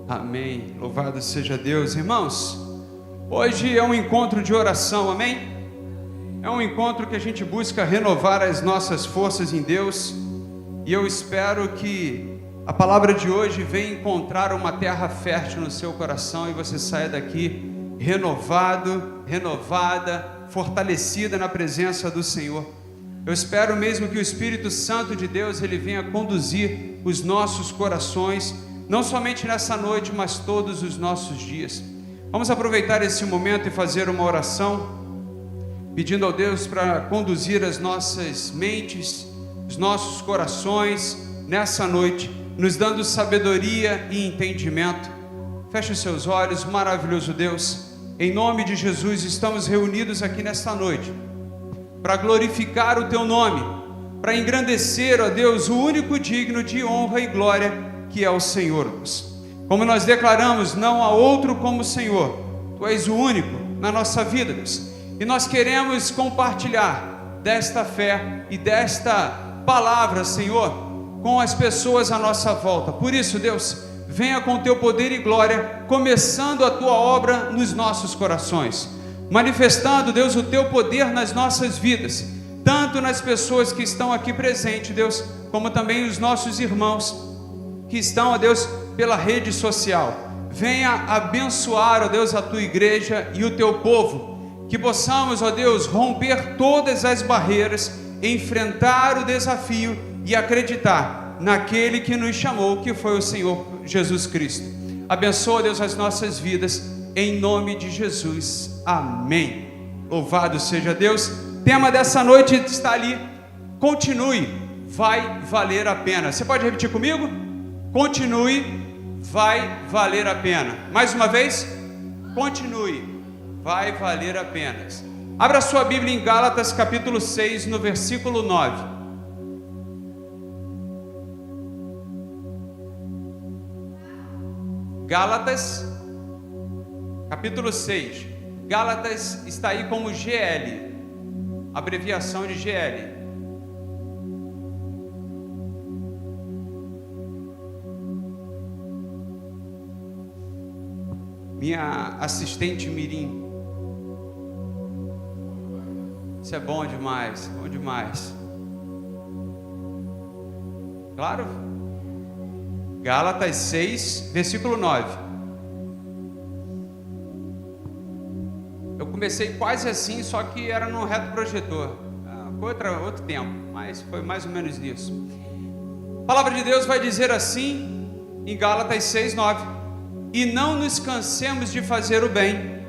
Amém. Louvado seja Deus. Irmãos, hoje é um encontro de oração, amém? É um encontro que a gente busca renovar as nossas forças em Deus, e eu espero que a palavra de hoje venha encontrar uma terra fértil no seu coração e você saia daqui renovado, renovada, fortalecida na presença do Senhor. Eu espero mesmo que o Espírito Santo de Deus, ele venha conduzir os nossos corações, não somente nessa noite, mas todos os nossos dias. Vamos aproveitar esse momento e fazer uma oração, pedindo ao Deus para conduzir as nossas mentes, os nossos corações nessa noite, nos dando sabedoria e entendimento. Feche os seus olhos, maravilhoso Deus. Em nome de Jesus, estamos reunidos aqui nesta noite para glorificar o Teu nome, para engrandecer, ó Deus, o único digno de honra e glória, que é o Senhor. Como nós declaramos, não há outro como o Senhor. Tu és o único na nossa vida, Deus. E nós queremos compartilhar desta fé e desta palavra, Senhor, com as pessoas à nossa volta. Por isso, Deus, venha com Teu poder e glória, começando a Tua obra nos nossos corações, manifestando, Deus, o Teu poder nas nossas vidas, tanto nas pessoas que estão aqui presentes, Deus, como também os nossos irmãos que estão, ó Deus, pela rede social. Venha abençoar, ó Deus, a Tua igreja e o Teu povo, que possamos, ó Deus, romper todas as barreiras, enfrentar o desafio e acreditar naquele que nos chamou, que foi o Senhor Jesus Cristo. Abençoa, Deus, as nossas vidas, em nome de Jesus, amém. Louvado seja Deus. Tema dessa noite está ali: continue, vai valer a pena. Você pode repetir comigo? Continue, vai valer a pena. Mais uma vez, continue, vai valer a pena. Abra sua Bíblia em Gálatas capítulo 6, no versículo 9. Gálatas, capítulo 6. Gálatas está aí como GL, abreviação de GL. Minha assistente Mirim. Isso é bom demais, bom demais. Claro? Gálatas 6, versículo 9. Eu comecei quase assim, só que era num reto projetor. Foi outro tempo, mas foi mais ou menos isso. A palavra de Deus vai dizer assim, em Gálatas 6, 9: e não nos cansemos de fazer o bem,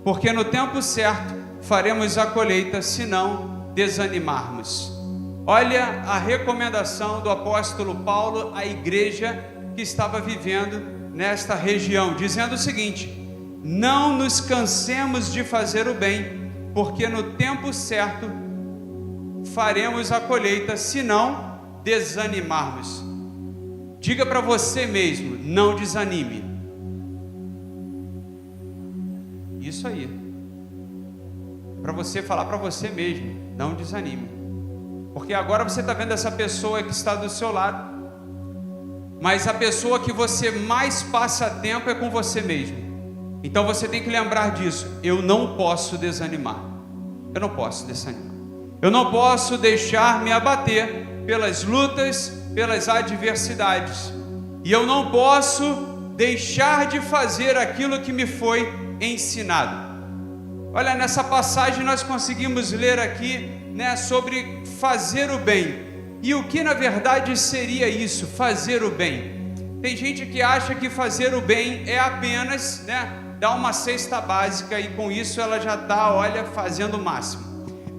porque no tempo certo faremos a colheita, se não desanimarmos. Olha a recomendação do apóstolo Paulo à igreja que estava vivendo nesta região, dizendo o seguinte: não nos cansemos de fazer o bem, porque no tempo certo faremos a colheita, se não desanimarmos. Diga para você mesmo: não desanime. Isso aí, para você falar para você mesmo: não desanime, porque agora você está vendo essa pessoa que está do seu lado, mas a pessoa que você mais passa tempo é com você mesmo. Então você tem que lembrar disso: eu não posso desanimar, eu não posso desanimar, eu não posso deixar me abater pelas lutas, pelas adversidades, e eu não posso deixar de fazer aquilo que me foi ensinado. Olha, nessa passagem nós conseguimos ler aqui, né, sobre fazer o bem. E o que na verdade seria isso, fazer o bem? Tem gente que acha que fazer o bem é apenas, né, dar uma cesta básica e com isso ela já está, olha, fazendo o máximo.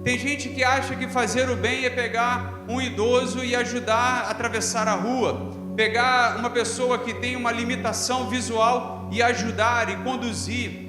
Tem gente que acha que fazer o bem é pegar um idoso e ajudar a atravessar a rua, pegar uma pessoa que tem uma limitação visual e ajudar e conduzir.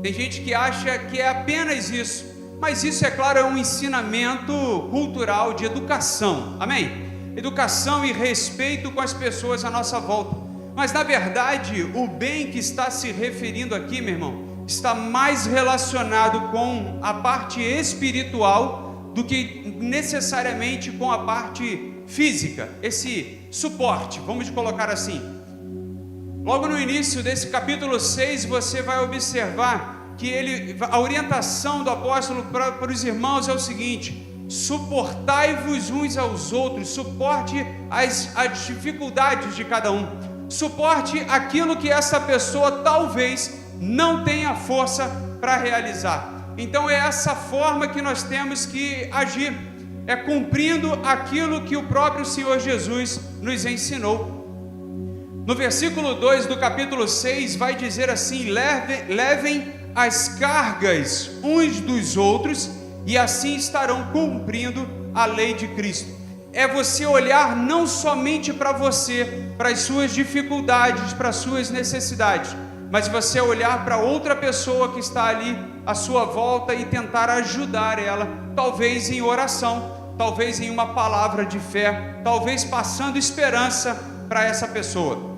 Tem gente que acha que é apenas isso, mas isso, é claro, é um ensinamento cultural de educação, amém? Educação e respeito com as pessoas à nossa volta. Mas na verdade, o bem que está se referindo aqui, meu irmão, está mais relacionado com a parte espiritual do que necessariamente com a parte física, esse suporte, vamos colocar assim. Logo no início desse capítulo 6, você vai observar que a orientação do apóstolo para os irmãos é o seguinte: suportai-vos uns aos outros, suporte as dificuldades de cada um, suporte aquilo que essa pessoa talvez não tenha força para realizar. Então é essa forma que nós temos que agir, é cumprindo aquilo que o próprio Senhor Jesus nos ensinou. No versículo 2 do capítulo 6 vai dizer assim: levem as cargas uns dos outros e assim estarão cumprindo a lei de Cristo. É você olhar não somente para você, para as suas dificuldades, para as suas necessidades, mas você olhar para outra pessoa que está ali à sua volta e tentar ajudar ela, talvez em oração, talvez em uma palavra de fé, talvez passando esperança para essa pessoa.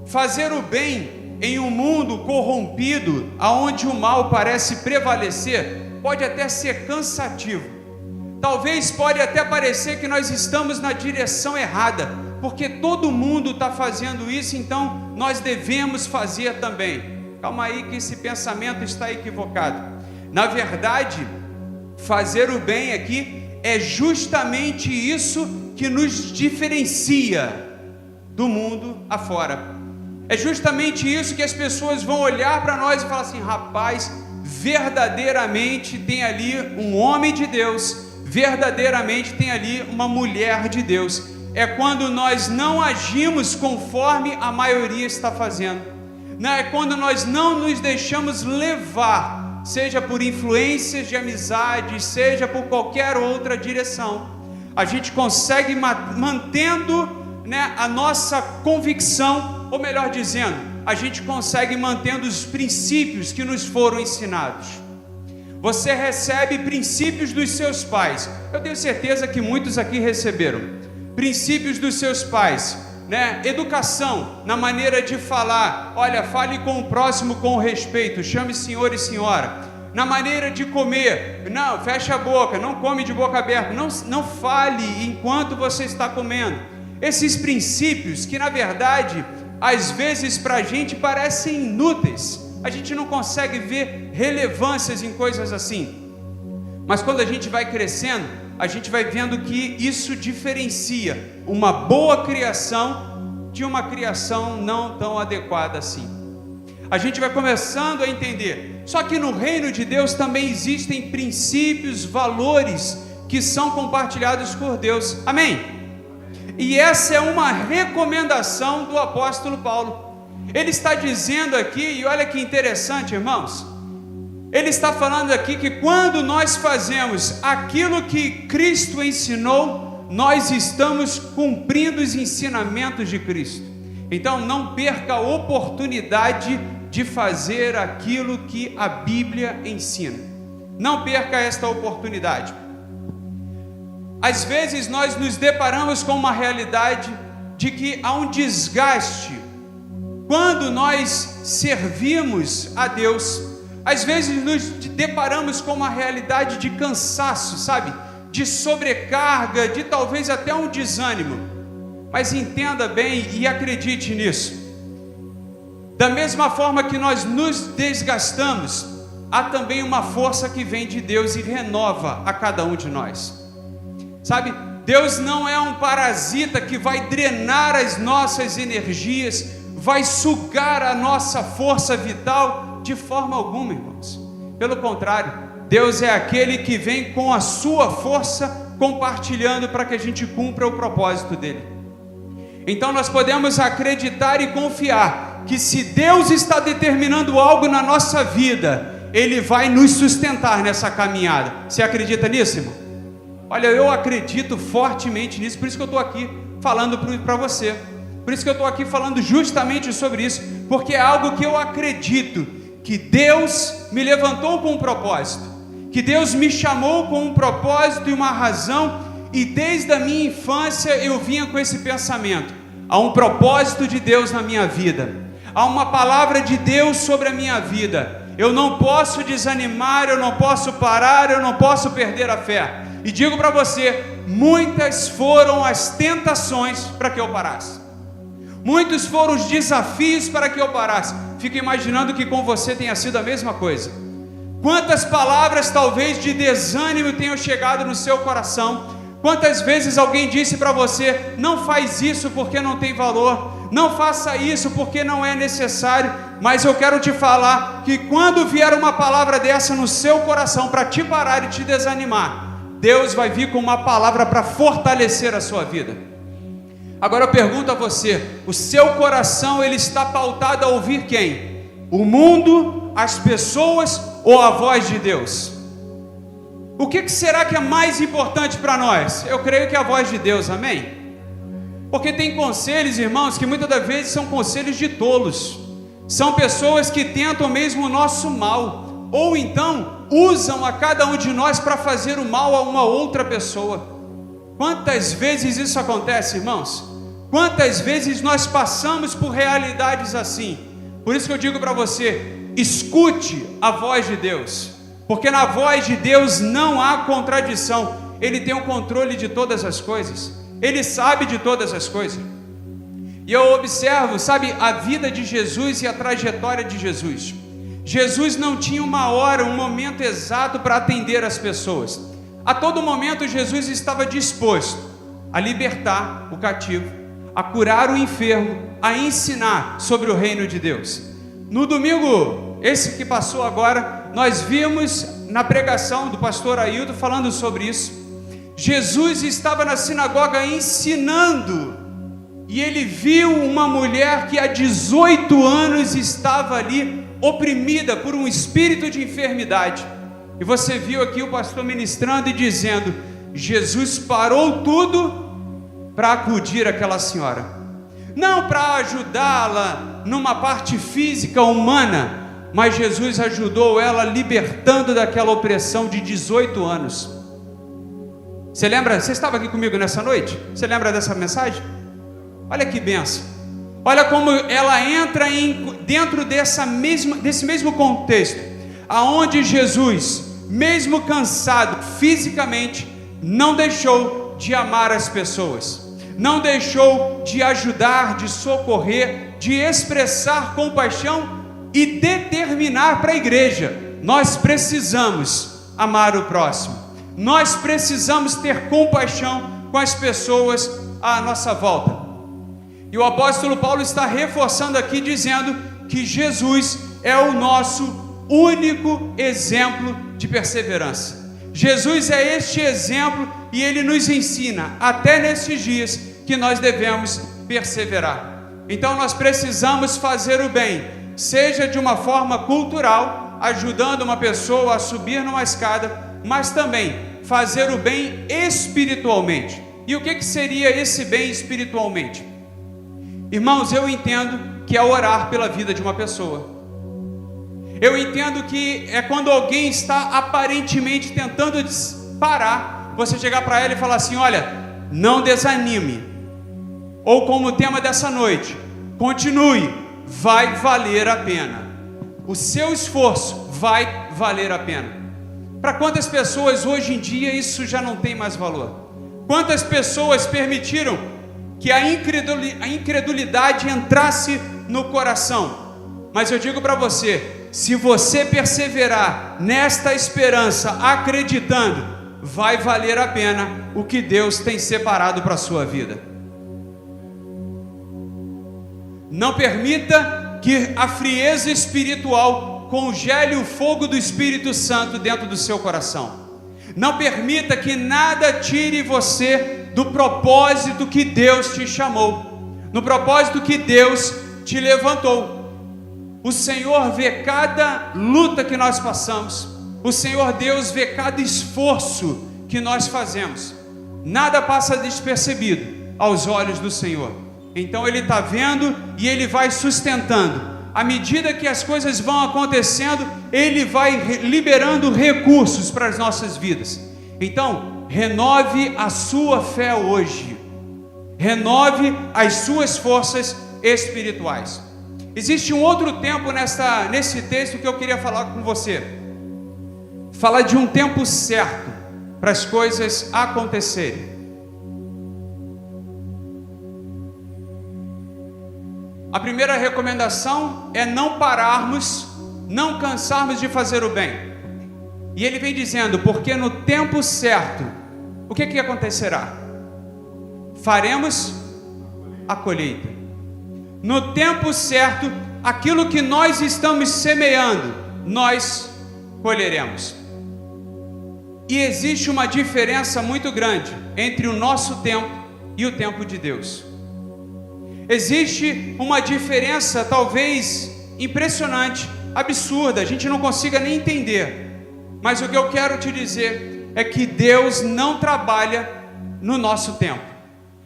Fazer o bem em um mundo corrompido, onde o mal parece prevalecer, pode até ser cansativo. Talvez pode até parecer que nós estamos na direção errada, porque todo mundo está fazendo isso, então nós devemos fazer também. Calma aí que esse pensamento está equivocado. Na verdade, fazer o bem aqui é justamente isso que nos diferencia do mundo afora. É justamente isso que as pessoas vão olhar para nós e falar assim: rapaz, verdadeiramente tem ali um homem de Deus, verdadeiramente tem ali uma mulher de Deus. É quando nós não agimos conforme a maioria está fazendo, é quando nós não nos deixamos levar, seja por influências de amizade, seja por qualquer outra direção. A gente consegue mantendo a nossa convicção, ou melhor dizendo, a gente consegue mantendo os princípios que nos foram ensinados. Você recebe princípios dos seus pais. Eu tenho certeza que muitos aqui receberam princípios dos seus pais, Educação na maneira de falar. Olha, fale com o próximo com respeito, chame senhor e senhora. Na maneira de comer, não, fecha a boca, não come de boca aberta, não fale enquanto você está comendo. Esses princípios que na verdade às vezes para a gente parecem inúteis, a gente não consegue ver relevâncias em coisas assim, mas quando a gente vai crescendo, a gente vai vendo que isso diferencia uma boa criação de uma criação não tão adequada assim. A gente vai começando a entender. Só que no reino de Deus também existem princípios, valores que são compartilhados por Deus. Amém? E essa é uma recomendação do apóstolo Paulo. Ele está dizendo aqui, e olha que interessante, irmãos, ele está falando aqui que quando nós fazemos aquilo que Cristo ensinou, nós estamos cumprindo os ensinamentos de Cristo. Então não perca a oportunidade de fazer aquilo que a Bíblia ensina. Não perca esta oportunidade. Às vezes nós nos deparamos com uma realidade de que há um desgaste quando nós servimos a Deus. Às vezes nos deparamos com uma realidade de cansaço, sabe? De sobrecarga, de talvez até um desânimo. Mas entenda bem e acredite nisso. Da mesma forma que nós nos desgastamos, há também uma força que vem de Deus e renova a cada um de nós. Sabe, Deus não é um parasita que vai drenar as nossas energias, vai sugar a nossa força vital de forma alguma, irmãos. Pelo contrário, Deus é aquele que vem com a sua força compartilhando para que a gente cumpra o propósito dele. Então nós podemos acreditar e confiar que se Deus está determinando algo na nossa vida, Ele vai nos sustentar nessa caminhada. Você acredita nisso, irmão? Olha, eu acredito fortemente nisso, por isso que eu estou aqui falando para você. Por isso que eu estou aqui falando justamente sobre isso, porque é algo que eu acredito, que Deus me levantou com um propósito, que Deus me chamou com um propósito e uma razão, e desde a minha infância eu vinha com esse pensamento: há um propósito de Deus na minha vida, há uma palavra de Deus sobre a minha vida, eu não posso desanimar, eu não posso parar, eu não posso perder a fé. E digo para você, muitas foram as tentações para que eu parasse. Muitos foram os desafios para que eu parasse. Fico imaginando que com você tenha sido a mesma coisa. Quantas palavras talvez de desânimo tenham chegado no seu coração? Quantas vezes alguém disse para você: não faz isso porque não tem valor, não faça isso porque não é necessário. Mas eu quero te falar que quando vier uma palavra dessa no seu coração para te parar e te desanimar, Deus vai vir com uma palavra para fortalecer a sua vida. Agora eu pergunto a você: o seu coração ele está pautado a ouvir quem? O mundo, as pessoas ou a voz de Deus? O que será que é mais importante para nós? Eu creio que é a voz de Deus, amém? Porque tem conselhos, irmãos, que muitas das vezes são conselhos de tolos. São pessoas que tentam mesmo o nosso mal, ou então usam a cada um de nós para fazer o mal a uma outra pessoa. Quantas vezes isso acontece, irmãos? Quantas vezes nós passamos por realidades assim? Por isso que eu digo para você: escute a voz de Deus, porque na voz de Deus não há contradição. Ele tem o controle de todas as coisas, Ele sabe de todas as coisas. E eu observo, sabe, a vida de Jesus e a trajetória de Jesus. Jesus não tinha uma hora, um momento exato para atender as pessoas. A todo momento Jesus estava disposto a libertar o cativo, a curar o enfermo, a ensinar sobre o reino de Deus. No domingo, esse que passou agora, nós vimos na pregação do pastor Ailton falando sobre isso. Jesus estava na sinagoga ensinando, e ele viu uma mulher que há 18 anos estava ali oprimida por um espírito de enfermidade. E você viu aqui o pastor ministrando e dizendo: Jesus parou tudo para acudir aquela senhora, não para ajudá-la numa parte física humana, mas Jesus ajudou ela libertando daquela opressão de 18 anos. Você lembra? Você estava aqui comigo nessa noite? Você lembra dessa mensagem? Olha que bênção. Olha como ela entra dentro desse mesmo contexto, aonde Jesus, mesmo cansado fisicamente, não deixou de amar as pessoas, não deixou de ajudar, de socorrer, de expressar compaixão e determinar para a igreja: nós precisamos amar o próximo, nós precisamos ter compaixão com as pessoas à nossa volta. E o apóstolo Paulo está reforçando aqui, dizendo que Jesus é o nosso único exemplo de perseverança. Jesus é este exemplo e ele nos ensina, até nesses dias, que nós devemos perseverar. Então nós precisamos fazer o bem, seja de uma forma cultural, ajudando uma pessoa a subir numa escada, mas também fazer o bem espiritualmente. E o que seria esse bem espiritualmente? Irmãos, eu entendo que é orar pela vida de uma pessoa. Eu entendo que é quando alguém está aparentemente tentando parar, você chegar para ela e falar assim: olha, não desanime. Ou como o tema dessa noite, continue, vai valer a pena. O seu esforço vai valer a pena. Para quantas pessoas hoje em dia isso já não tem mais valor? Quantas pessoas permitiram que a incredulidade entrasse no coração? Mas eu digo para você, se você perseverar nesta esperança, acreditando, vai valer a pena o que Deus tem separado para a sua vida. Não permita que a frieza espiritual congele o fogo do Espírito Santo dentro do seu coração. Não permita que nada tire você do propósito que Deus te chamou, no propósito que Deus te levantou. O Senhor vê cada luta que nós passamos, o Senhor Deus vê cada esforço que nós fazemos. Nada passa despercebido aos olhos do Senhor. Então Ele está vendo e Ele vai sustentando. À medida que as coisas vão acontecendo, Ele vai liberando recursos para as nossas vidas. Então, renove a sua fé hoje, renove as suas forças espirituais. Existe um outro tempo nesse texto que eu queria falar com você. Fala de um tempo certo para as coisas acontecerem. A primeira recomendação é não pararmos, não cansarmos de fazer o bem. E ele vem dizendo, porque no tempo certo, o que acontecerá? Faremos a colheita. No tempo certo, aquilo que nós estamos semeando, nós colheremos. E existe uma diferença muito grande entre o nosso tempo e o tempo de Deus. Existe uma diferença talvez impressionante, absurda, a gente não consiga nem entender. Mas o que eu quero te dizer é que Deus não trabalha no nosso tempo.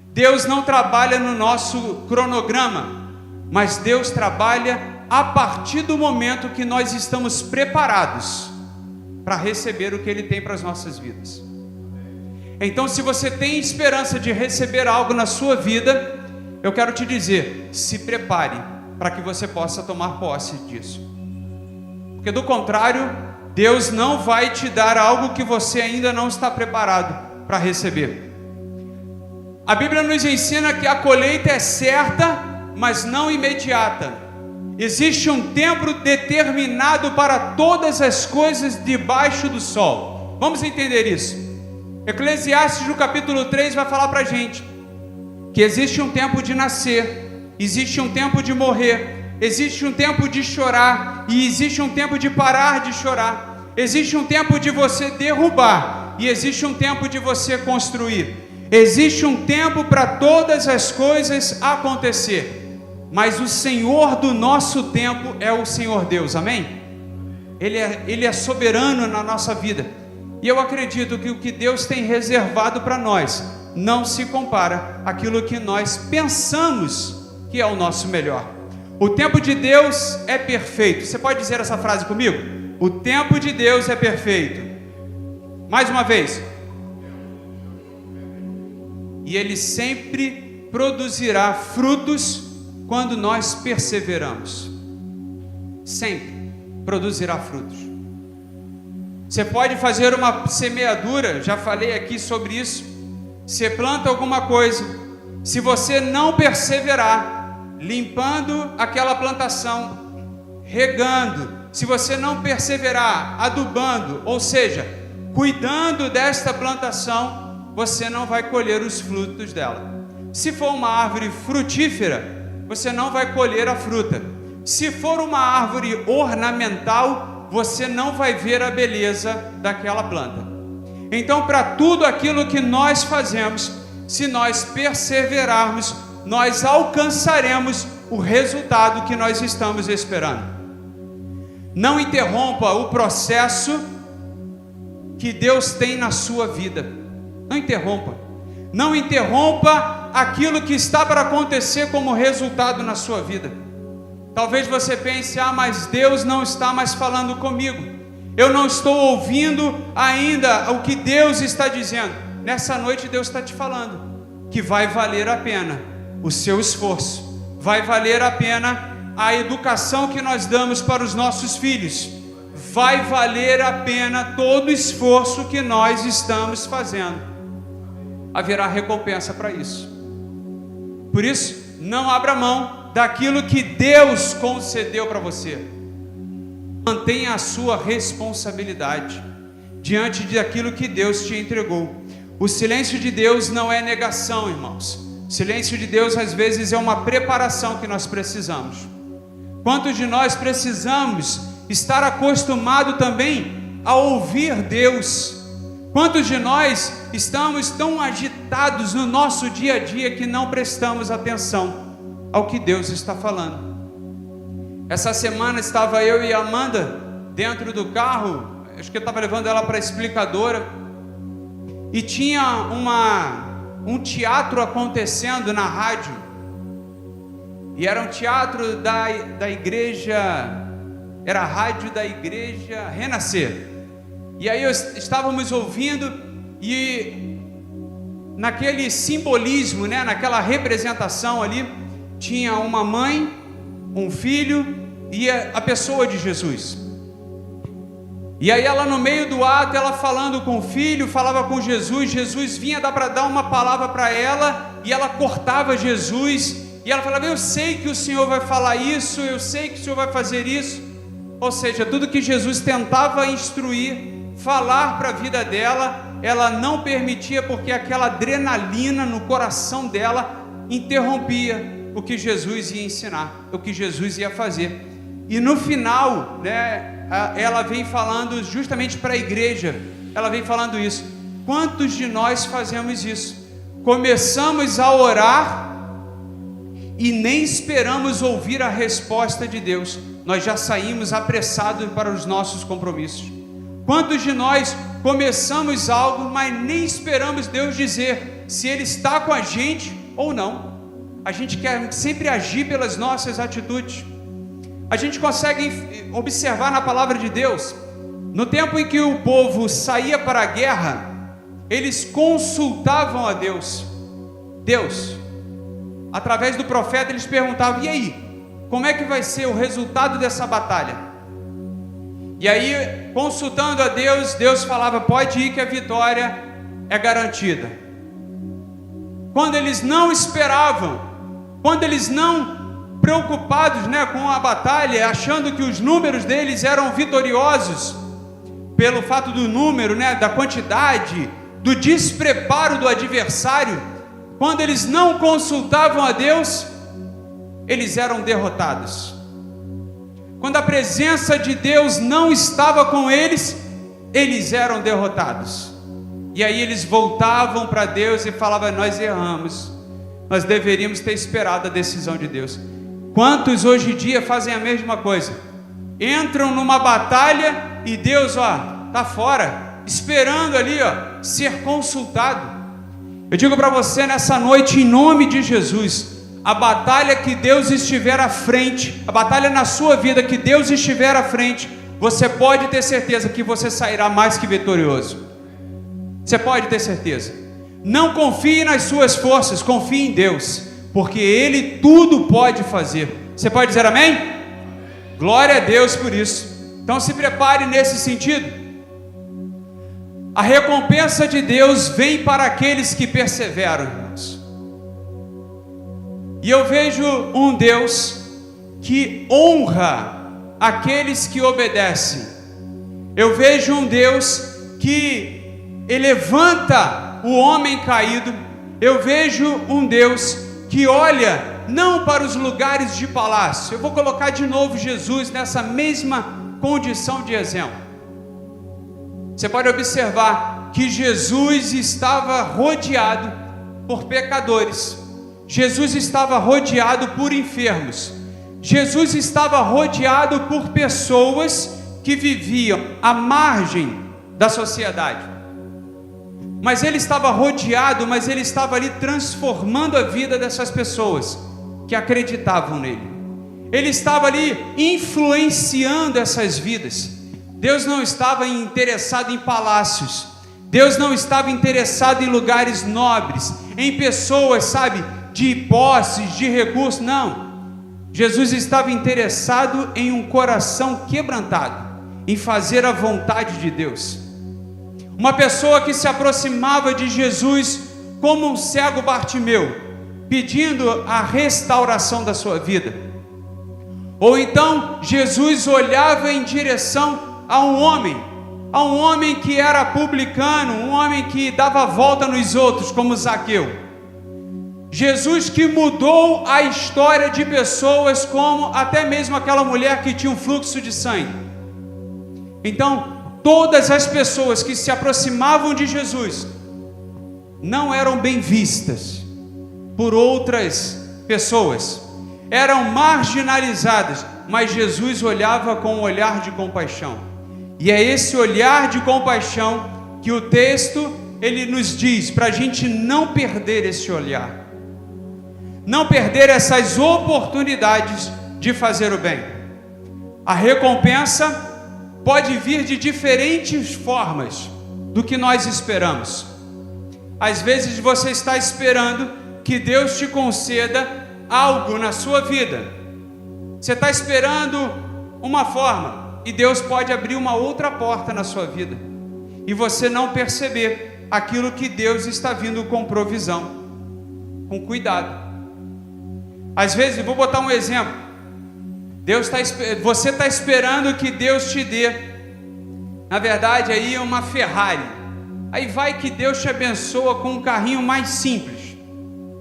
Deus não trabalha no nosso cronograma, mas Deus trabalha a partir do momento que nós estamos preparados para receber o que Ele tem para as nossas vidas. Então, se você tem esperança de receber algo na sua vida, eu quero te dizer, se prepare para que você possa tomar posse disso. Porque do contrário, Deus não vai te dar algo que você ainda não está preparado para receber. A Bíblia nos ensina que a colheita é certa, mas não imediata. Existe um tempo determinado para todas as coisas debaixo do sol. Vamos entender isso. Eclesiastes no capítulo 3 vai falar para a gente que existe um tempo de nascer, existe um tempo de morrer, existe um tempo de chorar e existe um tempo de parar de chorar. Existe um tempo de você derrubar e existe um tempo de você construir. Existe um tempo para todas as coisas acontecer. Mas o Senhor do nosso tempo é o Senhor Deus, amém? Ele é soberano na nossa vida. E eu acredito que o que Deus tem reservado para nós não se compara àquilo que nós pensamos que é o nosso melhor. O tempo de Deus é perfeito. Você pode dizer essa frase comigo? O tempo de Deus é perfeito. Mais uma vez. E Ele sempre produzirá frutos quando nós perseveramos. Sempre produzirá frutos. Você pode fazer uma semeadura, já falei aqui sobre isso. Você planta alguma coisa, se você não perseverar, limpando aquela plantação, regando, se você não perseverar, adubando, ou seja, cuidando desta plantação, você não vai colher os frutos dela. Se for uma árvore frutífera, você não vai colher a fruta. Se for uma árvore ornamental, você não vai ver a beleza daquela planta. Então, para tudo aquilo que nós fazemos, se nós perseverarmos, nós alcançaremos o resultado que nós estamos esperando. Não interrompa o processo que Deus tem na sua vida. Não interrompa. Não interrompa aquilo que está para acontecer como resultado na sua vida. Talvez você pense, mas Deus não está mais falando comigo. Eu não estou ouvindo ainda o que Deus está dizendo. Nessa noite Deus está te falando que vai valer a pena o seu esforço. Vai valer a pena a educação que nós damos para os nossos filhos. Vai valer a pena todo o esforço que nós estamos fazendo. Haverá recompensa para isso. Por isso, não abra mão daquilo que Deus concedeu para você. Mantenha a sua responsabilidade diante daquilo que Deus te entregou. O silêncio de Deus não é negação, irmãos. O silêncio de Deus às vezes é uma preparação que nós precisamos. Quantos de nós precisamos estar acostumado também a ouvir Deus? Quantos de nós estamos tão agitados no nosso dia a dia que não prestamos atenção ao que Deus está falando? Essa semana estava eu e a Amanda dentro do carro, acho que eu estava levando ela para a explicadora, e tinha um teatro acontecendo na rádio, e era um teatro da igreja, era a rádio da igreja Renascer, e aí estávamos ouvindo, e naquele simbolismo, naquela representação ali, tinha uma mãe, um filho e a pessoa de Jesus. E aí ela no meio do ato, ela falando com o filho, falava com Jesus, Jesus vinha para dar uma palavra para ela, e ela cortava Jesus, E ela falava: eu sei que o Senhor vai falar isso, eu sei que o Senhor vai fazer isso. Ou seja, tudo que Jesus tentava instruir, falar para a vida dela, ela não permitia, porque aquela adrenalina no coração dela interrompia o que Jesus ia ensinar, o que Jesus ia fazer. E no final, né, ela vem falando justamente para a igreja, ela vem falando isso: quantos de nós fazemos isso? Começamos a orar e nem esperamos ouvir a resposta de Deus, nós já saímos apressados para os nossos compromissos. Quantos de nós começamos algo, mas nem esperamos Deus dizer se Ele está com a gente ou não? A gente quer sempre agir pelas nossas atitudes. A gente consegue observar na palavra de Deus, no tempo em que o povo saía para a guerra, eles consultavam a Deus. Através do profeta eles perguntavam: e aí, como é que vai ser o resultado dessa batalha? E aí, consultando a Deus, Deus falava: pode ir que a vitória é garantida. Quando eles não esperavam, quando eles não preocupados, né, com a batalha, achando que os números deles eram vitoriosos, pelo fato do número, né, da quantidade, do despreparo do adversário, quando eles não consultavam a Deus, eles eram derrotados. Quando a presença de Deus não estava com eles, eles eram derrotados. E aí eles voltavam para Deus e falavam: nós erramos, nós deveríamos ter esperado a decisão de Deus. Quantos hoje em dia fazem a mesma coisa? Entram numa batalha e Deus, está fora, esperando ali, ser consultado. Eu digo para você nessa noite, em nome de Jesus, a batalha que Deus estiver à frente, a batalha na sua vida que Deus estiver à frente, você pode ter certeza que você sairá mais que vitorioso. Você pode ter certeza. Não confie nas suas forças, confie em Deus, porque Ele tudo pode fazer. Você pode dizer amém? Glória a Deus por isso. Então se prepare nesse sentido. A recompensa de Deus vem para aqueles que perseveram, irmãos. E eu vejo um Deus que honra aqueles que obedecem. Eu vejo um Deus que levanta o homem caído. Eu vejo um Deus que olha não para os lugares de palácio. Eu vou colocar de novo Jesus nessa mesma condição de exemplo. Você pode observar que Jesus estava rodeado por pecadores. Jesus estava rodeado por enfermos. Jesus estava rodeado por pessoas que viviam à margem da sociedade. Mas ele estava rodeado, mas ele estava ali transformando a vida dessas pessoas que acreditavam nele. Ele estava ali influenciando essas vidas. Deus não estava interessado em palácios. Deus não estava interessado em lugares nobres, em pessoas, sabe, de posses, de recursos, não. Jesus estava interessado em um coração quebrantado, em fazer a vontade de Deus. Uma pessoa que se aproximava de Jesus como um cego Bartimeu, pedindo a restauração da sua vida. Ou então Jesus olhava em direção a um homem que era publicano, um homem que dava volta nos outros, como Zaqueu. Jesus que mudou a história de pessoas, como até mesmo aquela mulher que tinha um fluxo de sangue. Então, todas as pessoas que se aproximavam de Jesus não eram bem vistas por outras pessoas, eram marginalizadas, mas Jesus olhava com um olhar de compaixão. E é esse olhar de compaixão que o texto ele nos diz para a gente não perder esse olhar, não perder essas oportunidades de fazer o bem. A recompensa pode vir de diferentes formas do que nós esperamos. Às vezes você está esperando que Deus te conceda algo na sua vida. Você está esperando uma forma, e Deus pode abrir uma outra porta na sua vida, e você não perceber aquilo que Deus está vindo com provisão, com cuidado. Às vezes, vou botar um exemplo. Você está esperando que Deus te dê, na verdade, aí uma Ferrari. Aí vai que Deus te abençoa com um carrinho mais simples.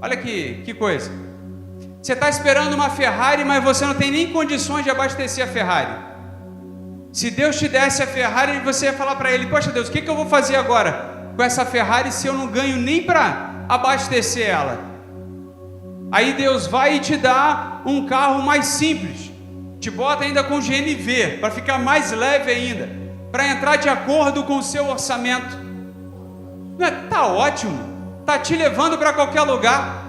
Olha que coisa. Você está esperando uma Ferrari, mas você não tem nem condições de abastecer a Ferrari. Se Deus te desse a Ferrari, você ia falar para Ele: poxa Deus, o que eu vou fazer agora com essa Ferrari se eu não ganho nem para abastecer ela? Aí Deus vai e te dá um carro mais simples, te bota ainda com GNV, para ficar mais leve ainda, para entrar de acordo com o seu orçamento. Tá ótimo, tá te levando para qualquer lugar.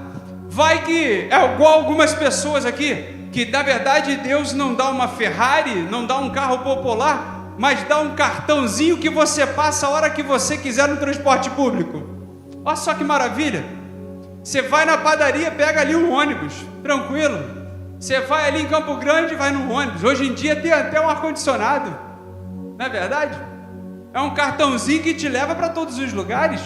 Vai que é igual algumas pessoas aqui, que na verdade Deus não dá uma Ferrari, não dá um carro popular, mas dá um cartãozinho que você passa a hora que você quiser no transporte público. Olha só que maravilha. Você vai na padaria, pega ali um ônibus, tranquilo. Você vai ali em Campo Grande, vai no ônibus. Hoje em dia tem até um ar-condicionado, não é verdade? É um cartãozinho que te leva para todos os lugares.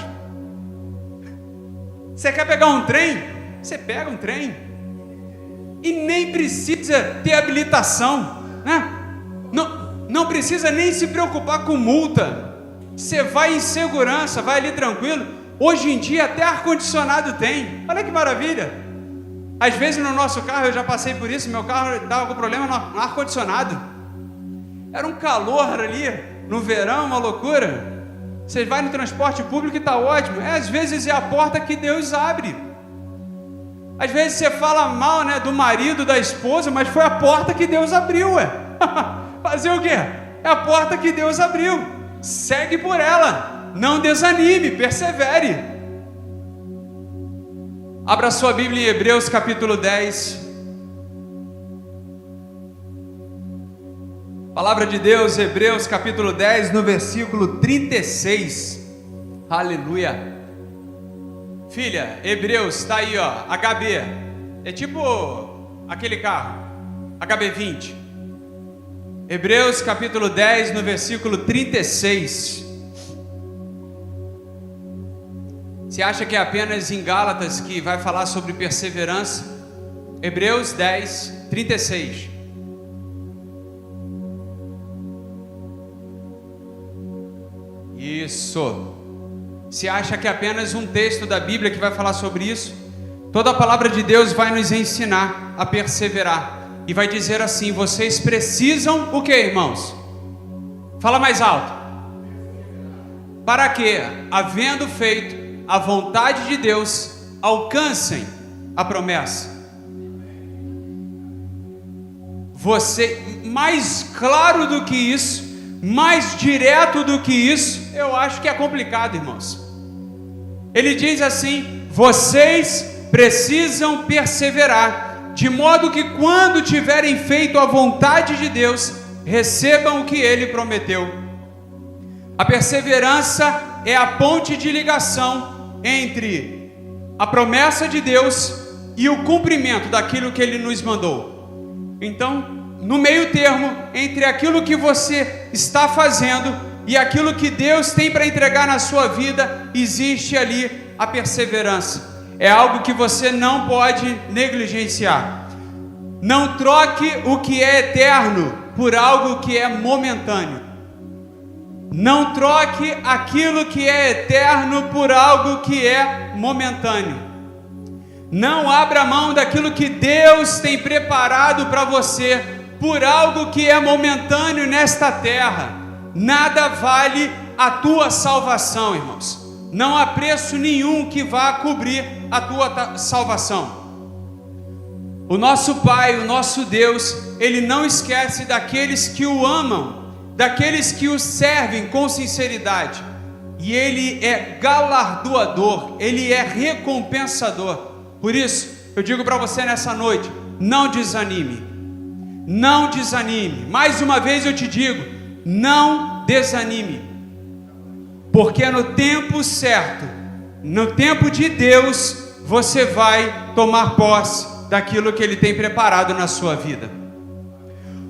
Você quer pegar um trem? Você pega um trem. E nem precisa ter habilitação, né? Não precisa nem se preocupar com multa. Você vai em segurança, vai ali tranquilo. Hoje em dia até ar-condicionado tem. Olha que maravilha. Às vezes no nosso carro, eu já passei por isso, meu carro estava com problema no ar-condicionado. Era um calor ali, no verão, uma loucura. Você vai no transporte público e está ótimo. Às vezes é a porta que Deus abre. Às vezes você fala mal, né, do marido, da esposa, mas foi a porta que Deus abriu, Fazer o quê? É a porta que Deus abriu. Segue por ela. Não desanime, persevere. Abra sua Bíblia em Hebreus capítulo 10. Palavra de Deus, Hebreus capítulo 10, no versículo 36. Aleluia. Filha, Hebreus, está aí, ó, HB. É tipo aquele carro, HB20. Hebreus capítulo 10, no versículo 36. Você acha que é apenas em Gálatas que vai falar sobre perseverança? Hebreus 10, 36. Isso. Você acha que é apenas um texto da Bíblia que vai falar sobre isso? Toda a palavra de Deus vai nos ensinar a perseverar. E vai dizer assim: vocês precisam o que, irmãos? Fala mais alto. Para que, havendo feito a vontade de Deus, alcancem a promessa. Você, mais claro do que isso, mais direto do que isso, eu acho que é complicado, irmãos. Ele diz assim: vocês precisam perseverar, de modo que quando tiverem feito a vontade de Deus, recebam o que Ele prometeu. A perseverança é a ponte de ligação entre a promessa de Deus e o cumprimento daquilo que Ele nos mandou. Então, no meio termo, entre aquilo que você está fazendo e aquilo que Deus tem para entregar na sua vida, existe ali a perseverança. É algo que você não pode negligenciar. Não troque o que é eterno por algo que é momentâneo. Não troque aquilo que é eterno por algo que é momentâneo. Não abra mão daquilo que Deus tem preparado para você por algo que é momentâneo nesta terra. Nada vale a tua salvação, irmãos. Não há preço nenhum que vá cobrir a tua salvação. O nosso Pai, o nosso Deus, Ele não esquece daqueles que o amam, daqueles que o servem com sinceridade. E Ele é galardoador, Ele é recompensador. Por isso, eu digo para você nessa noite: não desanime. Não desanime. Mais uma vez eu te digo: não desanime. Porque no tempo certo, no tempo de Deus, você vai tomar posse daquilo que Ele tem preparado na sua vida.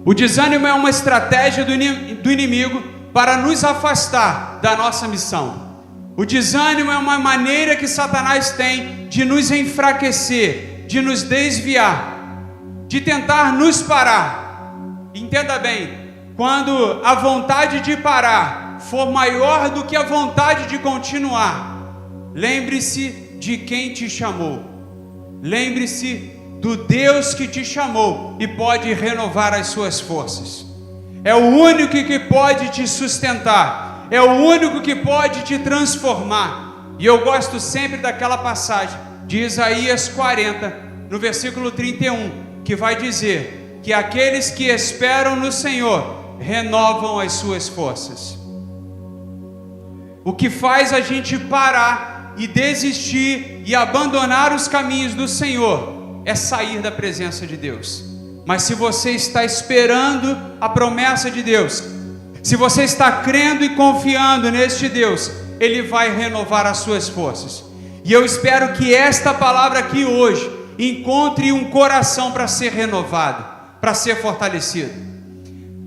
O desânimo é uma estratégia do inimigo para nos afastar da nossa missão. O desânimo é uma maneira que Satanás tem de nos enfraquecer, de nos desviar de tentar nos parar. Entenda bem, quando a vontade de parar for maior do que a vontade de continuar, lembre-se de quem te chamou. Lembre-se do Deus que te chamou e pode renovar as suas forças. É o único que pode te sustentar. É o único que pode te transformar. E eu gosto sempre daquela passagem de Isaías 40, no versículo 31, que vai dizer que aqueles que esperam no Senhor renovam as suas forças. O que faz a gente parar e desistir e abandonar os caminhos do Senhor é sair da presença de Deus. Mas se você está esperando a promessa de Deus, se você está crendo e confiando neste Deus, Ele vai renovar as suas forças. E eu espero que esta palavra aqui hoje encontre um coração para ser renovado, para ser fortalecido.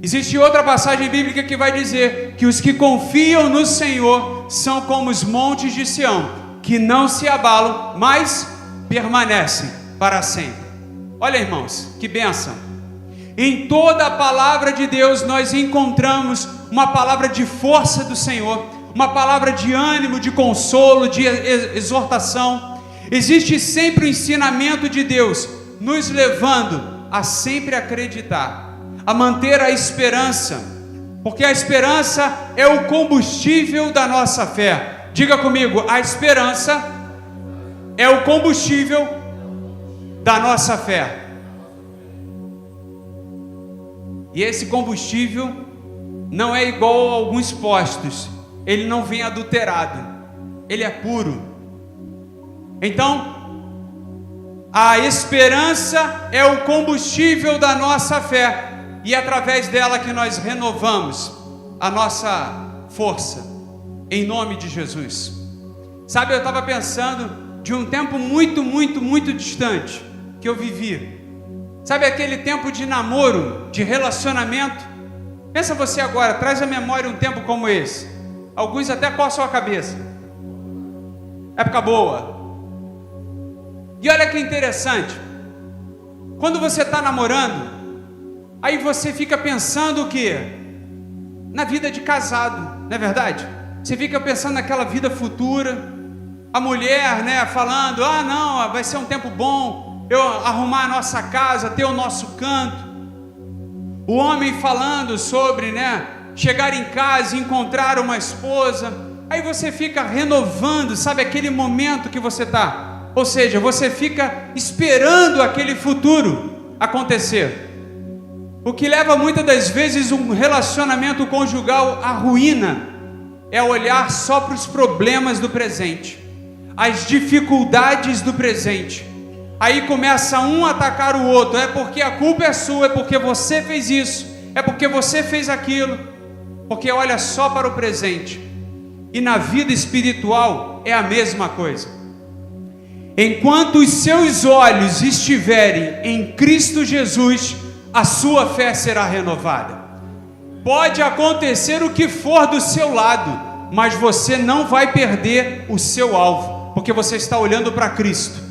Existe outra passagem bíblica que vai dizer que os que confiam no Senhor são como os montes de Sião, que não se abalam, mas permanecem para sempre. Olha, irmãos, que bênção. Em toda a palavra de Deus nós encontramos uma palavra de força do Senhor, uma palavra de ânimo, de consolo, de exortação. Existe sempre o ensinamento de Deus nos levando a sempre acreditar, a manter a esperança, porque a esperança é o combustível da nossa fé. Diga comigo, a esperança é o combustível da nossa fé. E esse combustível não é igual a alguns postos, ele não vem adulterado, ele é puro. Então, a esperança é o combustível da nossa fé, e é através dela que nós renovamos a nossa força, em nome de Jesus. Sabe, eu estava pensando de um tempo muito distante que eu vivi. Sabe aquele tempo de namoro, de relacionamento? Pensa você agora, traz à memória um tempo como esse. Alguns até coçam a cabeça. Época boa. E olha que interessante, quando você está namorando, aí você fica pensando o quê? Na vida de casado, não é verdade? Você fica pensando naquela vida futura, a mulher, né, falando, não, vai ser um tempo bom, eu arrumar a nossa casa, ter o nosso canto. O homem falando sobre, né, chegar em casa e encontrar uma esposa. Aí você fica renovando, sabe, aquele momento que você está. Ou seja, você fica esperando aquele futuro acontecer. O que leva muitas das vezes um relacionamento conjugal à ruína é olhar só para os problemas do presente, as dificuldades do presente. Aí começa um a atacar o outro, é porque a culpa é sua, é porque você fez isso, é porque você fez aquilo, porque olha só para o presente. E na vida espiritual é a mesma coisa. Enquanto os seus olhos estiverem em Cristo Jesus, a sua fé será renovada. Pode acontecer o que for do seu lado, mas você não vai perder o seu alvo, porque você está olhando para Cristo.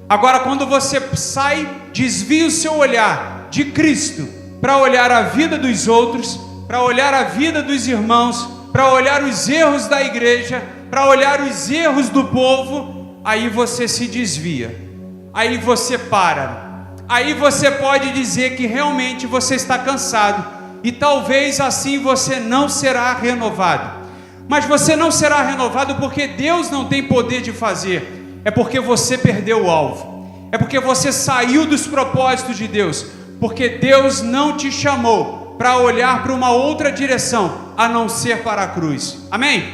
Agora, quando você sai, desvia o seu olhar de Cristo para olhar a vida dos outros, para olhar a vida dos irmãos, para olhar os erros da igreja, para olhar os erros do povo, aí você se desvia, aí você para, aí você pode dizer que realmente você está cansado, e talvez assim você não será renovado. Mas você não será renovado porque Deus não tem poder de fazer. É porque você perdeu o alvo, é porque você saiu dos propósitos de Deus, porque Deus não te chamou para olhar para uma outra direção, a não ser para a cruz. Amém?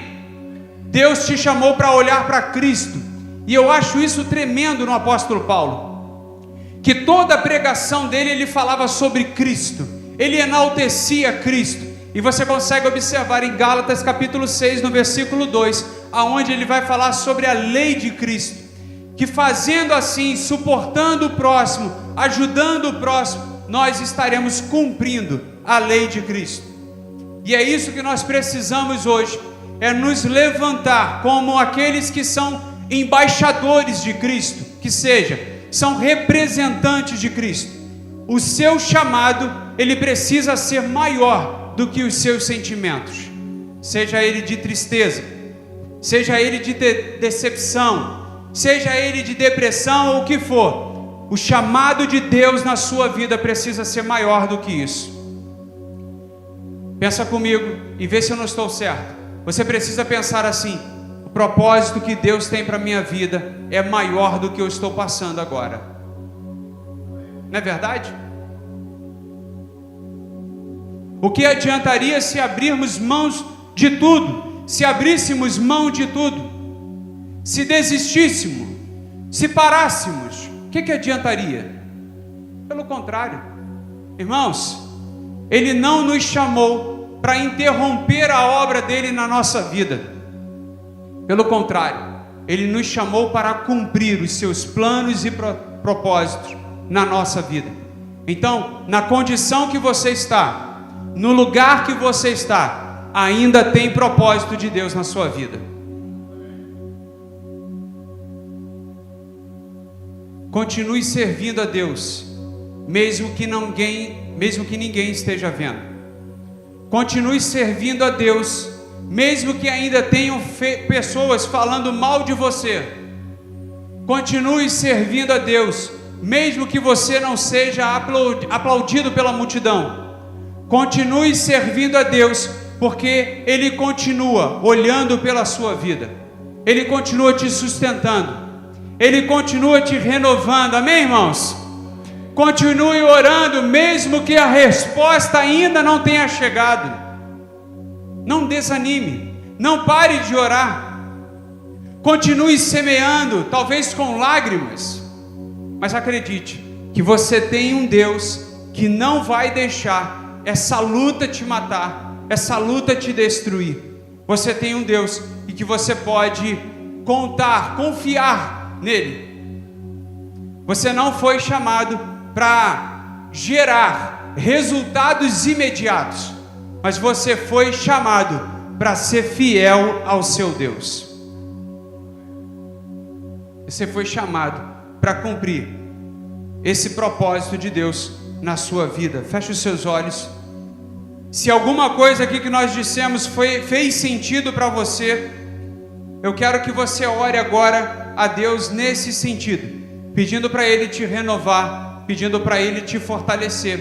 Deus te chamou para olhar para Cristo, e eu acho isso tremendo no apóstolo Paulo, que toda a pregação dele, ele falava sobre Cristo, ele enaltecia Cristo. E você consegue observar em Gálatas capítulo 6, no versículo 2, aonde ele vai falar sobre a lei de Cristo, que fazendo assim, suportando o próximo, ajudando o próximo, nós estaremos cumprindo a lei de Cristo. E é isso que nós precisamos hoje, é nos levantar como aqueles que são embaixadores de Cristo, que seja, são representantes de Cristo. o seu chamado, ele precisa ser maior do que os seus sentimentos, seja ele de tristeza, seja ele de decepção, seja ele de depressão ou o que for. O chamado de Deus na sua vida precisa ser maior do que isso. Pensa comigo e vê se eu não estou certo. Você precisa pensar assim: o propósito que Deus tem para a minha vida é maior do que eu estou passando agora. Não é verdade? O que adiantaria se abrirmos mãos de tudo, se abríssemos mão de tudo, se desistíssemos, se parássemos? O que adiantaria? Pelo contrário, irmãos, Ele não nos chamou para interromper a obra dele na nossa vida. Pelo contrário, Ele nos chamou para cumprir os seus planos e propósitos na nossa vida. Então, na condição que você está, no lugar que você está, ainda tem propósito de Deus na sua vida. Continue servindo a Deus, mesmo que ninguém esteja vendo. Continue servindo a Deus, mesmo que ainda tenham pessoas falando mal de você. Continue servindo a Deus, mesmo que você não seja aplaudido pela multidão. Continue servindo a Deus, porque Ele continua olhando pela sua vida, Ele continua te sustentando, Ele continua te renovando. Amém, irmãos? Continue orando, mesmo que a resposta ainda não tenha chegado. Não desanime, não pare de orar. Continue semeando, talvez com lágrimas, mas acredite que você tem um Deus que não vai deixar essa luta te matar, essa luta te destruir. Você tem um Deus e que você pode contar, confiar nele. Você não foi chamado para gerar resultados imediatos, mas você foi chamado para ser fiel ao seu Deus. Você foi chamado para cumprir esse propósito de Deus na sua vida. Feche os seus olhos. Se alguma coisa aqui que nós dissemos fez sentido para você, eu quero que você ore agora a Deus nesse sentido, pedindo para Ele te renovar, pedindo para Ele te fortalecer,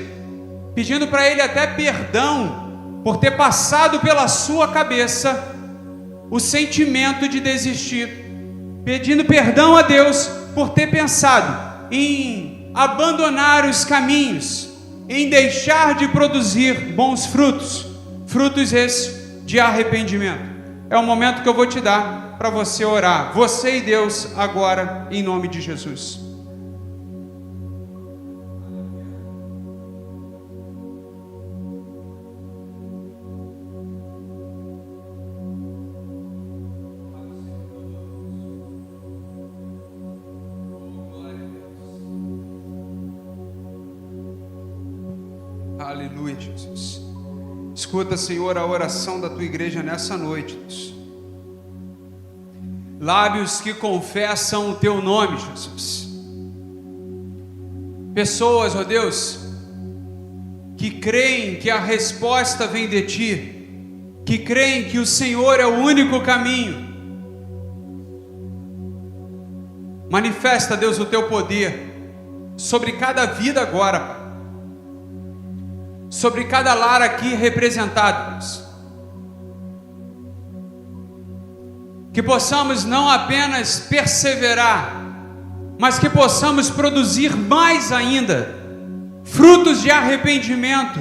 pedindo para Ele até perdão por ter passado pela sua cabeça o sentimento de desistir, pedindo perdão a Deus por ter pensado em abandonar os caminhos, em deixar de produzir bons frutos, frutos esses de arrependimento. É o momento que eu vou te dar para você orar, você e Deus, agora, em nome de Jesus. Aleluia, Jesus. Escuta, Senhor, a oração da tua igreja nessa noite, Deus. Lábios que confessam o teu nome, Jesus. Pessoas, ó Deus, que creem que a resposta vem de ti, que creem que o Senhor é o único caminho. Manifesta, Deus, o teu poder sobre cada vida agora, Pai. Sobre cada lar aqui representado, Deus. Que possamos não apenas perseverar, mas que possamos produzir mais ainda frutos de arrependimento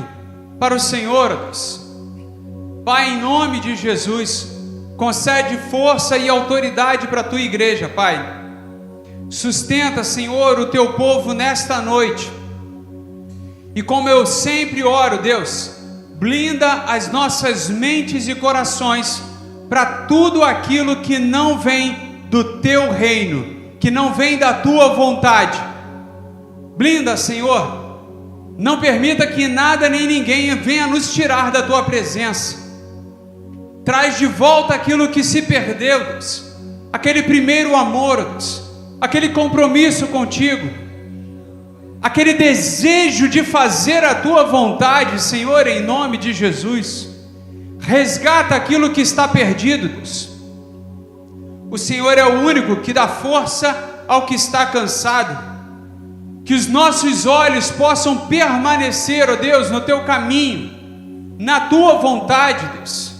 para o Senhor, Deus. Pai, em nome de Jesus, concede força e autoridade para a tua igreja, Pai. Sustenta, Senhor, o teu povo nesta noite. E como eu sempre oro, Deus, blinda as nossas mentes e corações para tudo aquilo que não vem do teu reino, que não vem da tua vontade. Blinda, Senhor, não permita que nada nem ninguém venha nos tirar da tua presença. Traz de volta aquilo que se perdeu, Deus, aquele primeiro amor, Deus, aquele compromisso contigo. aquele desejo de fazer a tua vontade, Senhor, em nome de Jesus. Resgata aquilo que está perdido, Deus. O Senhor é o único que dá força ao que está cansado. Que os nossos olhos possam permanecer, ó Deus, no teu caminho, na tua vontade, Deus.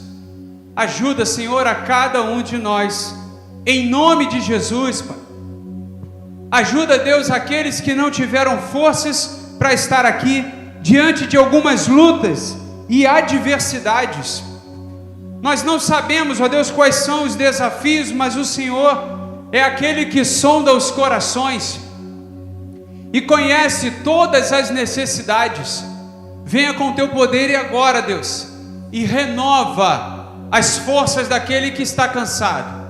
Ajuda, Senhor, a cada um de nós, em nome de Jesus, Pai. Ajuda, Deus, aqueles que não tiveram forças para estar aqui, diante de algumas lutas e adversidades. Nós não sabemos, ó Deus, quais são os desafios, mas o Senhor é aquele que sonda os corações e conhece todas as necessidades. Venha com teu poder e agora, Deus, e renova as forças daquele que está cansado.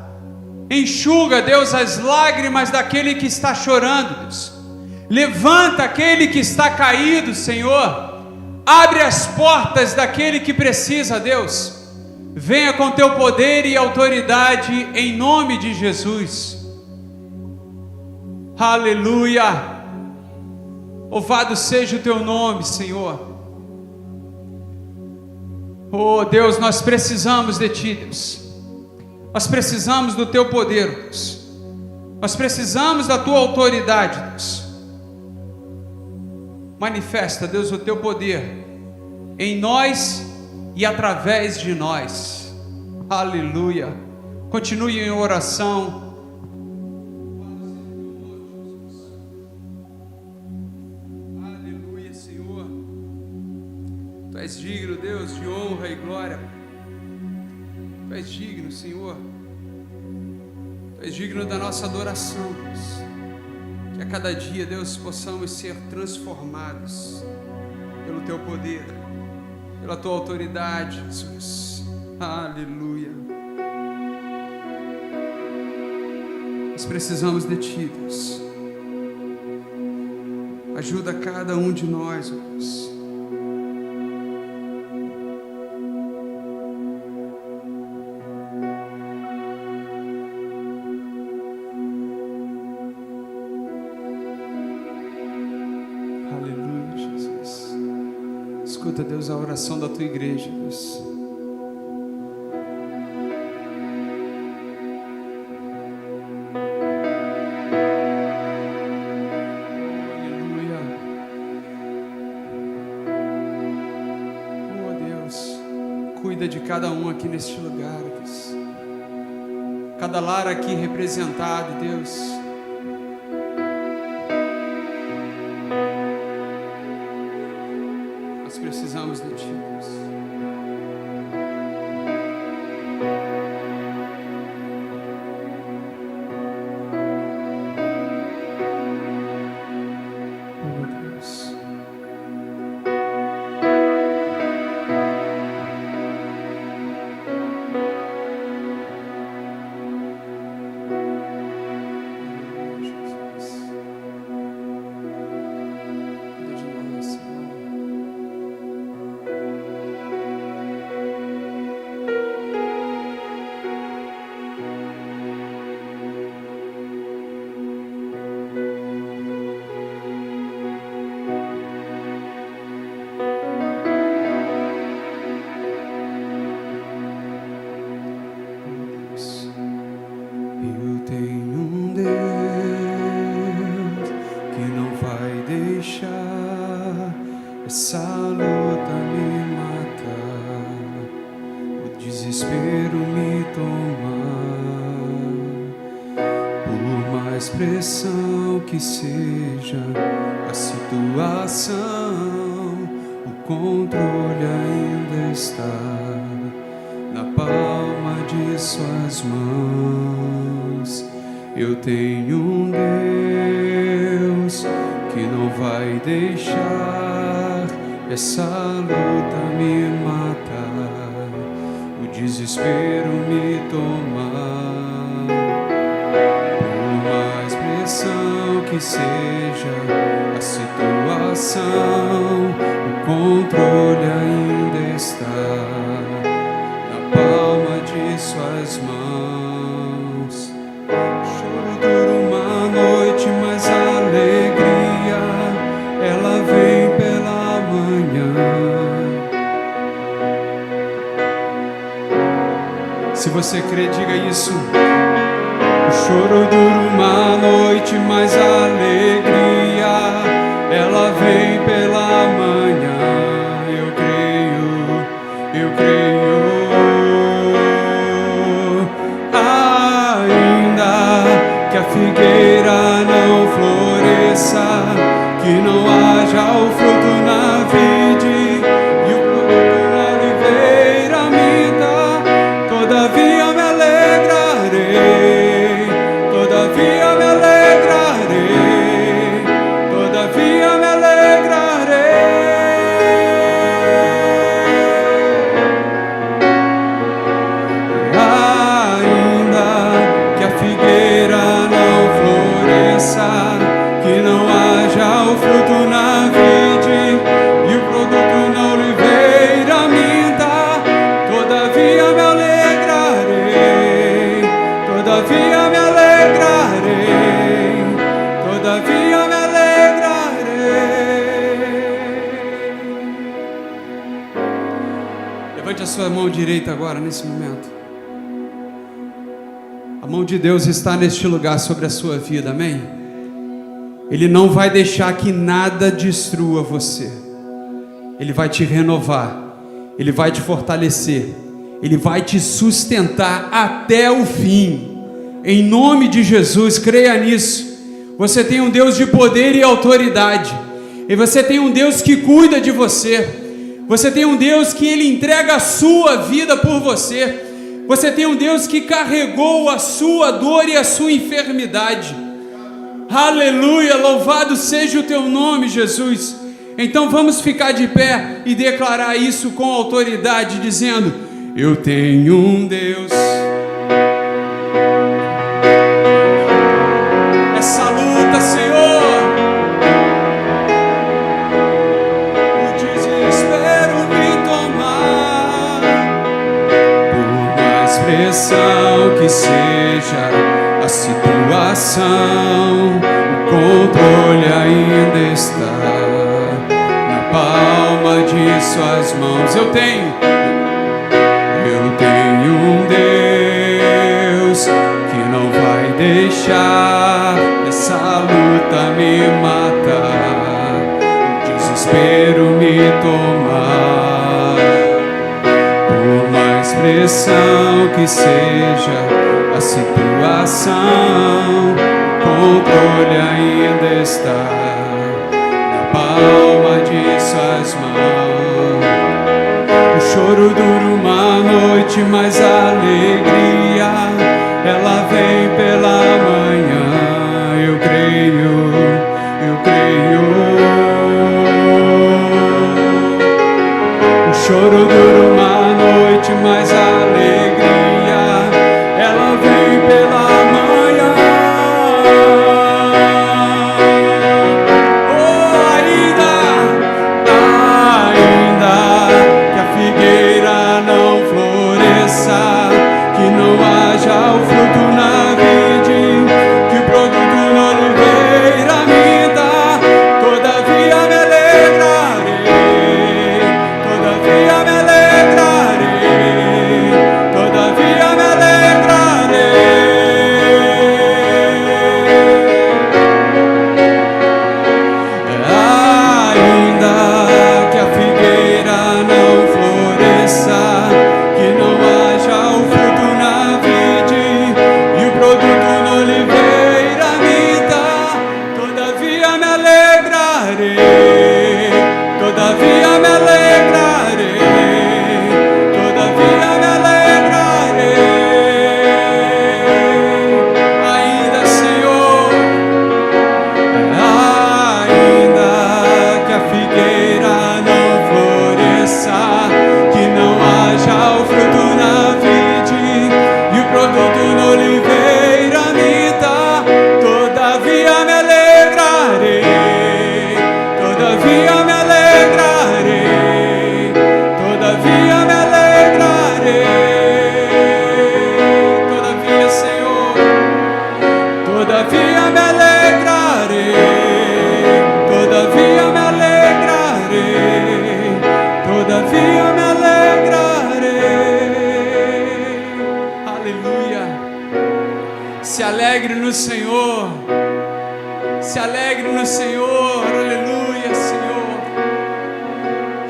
Enxuga, Deus, as lágrimas daquele que está chorando, Deus. Levanta aquele que está caído, Senhor. Abre as portas daquele que precisa, Deus. Venha com teu poder e autoridade em nome de Jesus. Aleluia. Louvado seja o teu nome, Senhor. Oh Deus, nós precisamos de ti, Deus. Nós precisamos do teu poder, Deus. Nós precisamos da tua autoridade, Deus. Manifesta, Deus, o teu poder em nós e através de nós. Aleluia. Continue em oração. Tu és digno, Deus, de honra e glória. Tu és digno, Senhor. Tu és digno da nossa adoração, Deus. Que a cada dia, Deus, possamos ser transformados pelo teu poder, pela tua autoridade, Jesus. Aleluia. Nós precisamos de ti, Deus. Ajuda cada um de nós, Deus. Escuta, Deus, a oração da tua igreja, Deus. Aleluia. Oh Deus, cuida de cada um aqui neste lugar, Deus. Cada lar aqui representado, Deus. Precisamos de ti, Deus. Oh, Deus. Essa luta me matar, o desespero me tomar. Por mais pressão que seja a situação, o controle ainda está na palma de suas mãos. Eu tenho um Deus que não vai deixar essa luta me matar, o desespero me tomar. Por mais pressão que seja a situação, o controle ainda está na palma de suas mãos. Choro dura uma noite, mas a alegria você crê, diga isso. O choro dura uma noite, mas a alegria, ela vem pela manhã. Eu creio, eu creio. Ainda que a figueira não floresça, que não haja o fruto na vide e o produto na oliveira minta, todavia me alegrarei, todavia me alegrarei, todavia me alegrarei. Ainda que a figueira não floresça, que não haja o fruto na vide e o produto na oliveira minta, todavia me alegrarei, todavia me alegrarei, todavia me alegrarei. Levante a sua mão direita agora, nesse momento. A mão de Deus está neste lugar sobre a sua vida, amém? Ele não vai deixar que nada destrua você. Ele vai te renovar, Ele vai te fortalecer, Ele vai te sustentar até o fim. Em nome de Jesus, creia nisso. Você tem um Deus de poder e autoridade, e você tem um Deus que cuida de você. Você tem um Deus que Ele entrega a sua vida por você. Você tem um Deus que carregou a sua dor e a sua enfermidade. Aleluia, louvado seja o teu nome, Jesus. Então vamos ficar de pé e declarar isso com autoridade, dizendo: eu tenho um Deus. Essa luta, Senhor, o desespero me tomar, por mais pressão que seja a situação, o controle ainda está na palma de suas mãos. Eu tenho um Deus que não vai deixar essa luta me matar, o desespero me tomar, por mais pressão que seja a situação, o controle ainda está na palma de suas mãos. O choro dura uma noite, mas a alegria, ela vem pela manhã. Eu creio, eu creio. O choro dura uma noite, mas a alegria, ela vem pela manhã. Oh, ainda que a figueira não floresça, que não haja o fruto na vide, que o produto na oliveira minta, todavia me alegrarei, todavia me alegrarei, Se alegre no Senhor, aleluia, Senhor.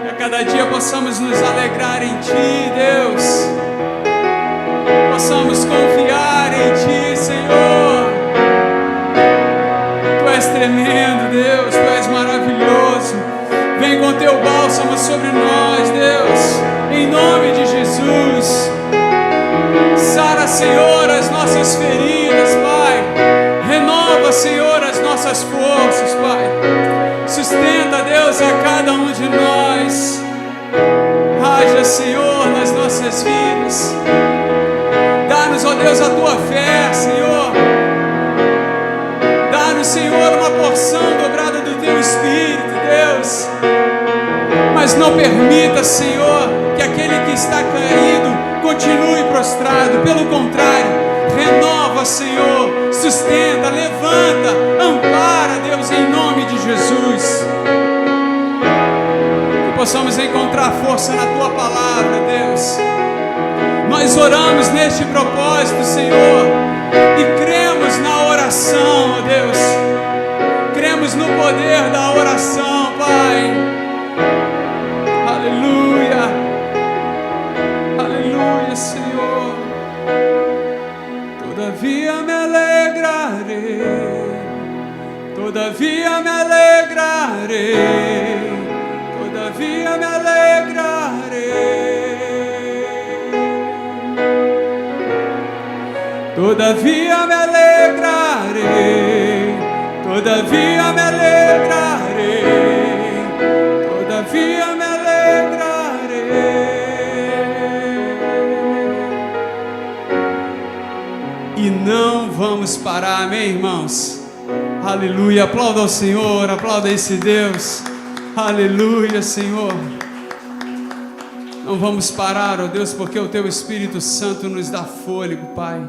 Que a cada dia possamos nos alegrar em Ti, Deus. Possamos confiar em Ti, Senhor. Tu és tremendo, Deus, Tu és maravilhoso. Vem com Teu bálsamo sobre nós, Deus, em nome de Jesus. Sara, Senhor, as nossas feridas, Pai. Renova, Senhor, as nossas forças, Pai. Sustenta, Deus, a cada um de nós. Haja, Senhor, nas nossas vidas. Dá-nos, ó Deus, a Tua fé, Senhor. Dá-nos, Senhor, uma porção dobrada do Teu Espírito, Deus. Mas não permita, Senhor, que aquele que está caído continue prostrado. Pelo contrário, renova, Senhor, sustenta, levanta, ampara, Deus, em nome de Jesus. Que possamos encontrar força na Tua palavra, Deus. Nós oramos neste propósito, Senhor, e cremos na oração, ó Deus. Cremos no poder da oração, Pai. Aleluia, aleluia, Senhor. Todavia me alegrarei, todavia me alegrarei, todavia me alegrarei. Todavia me alegrarei, todavia me alegrarei, todavia me alegrarei. E não vamos parar, amém, irmãos? Aleluia, aplauda ao Senhor, aplauda esse Deus. Aleluia, Senhor. Não vamos parar, ó Deus, porque o Teu Espírito Santo nos dá fôlego, Pai.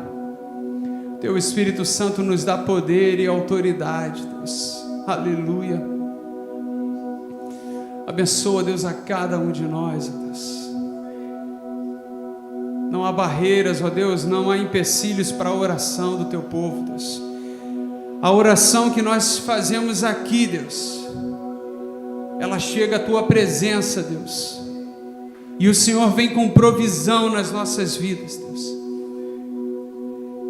Teu Espírito Santo nos dá poder e autoridade, Deus. Aleluia. Abençoa, Deus, a cada um de nós, ó Deus. Não há barreiras, ó Deus, não há empecilhos para a oração do Teu povo, Deus. A oração que nós fazemos aqui, Deus, ela chega à Tua presença, Deus. E o Senhor vem com provisão nas nossas vidas, Deus.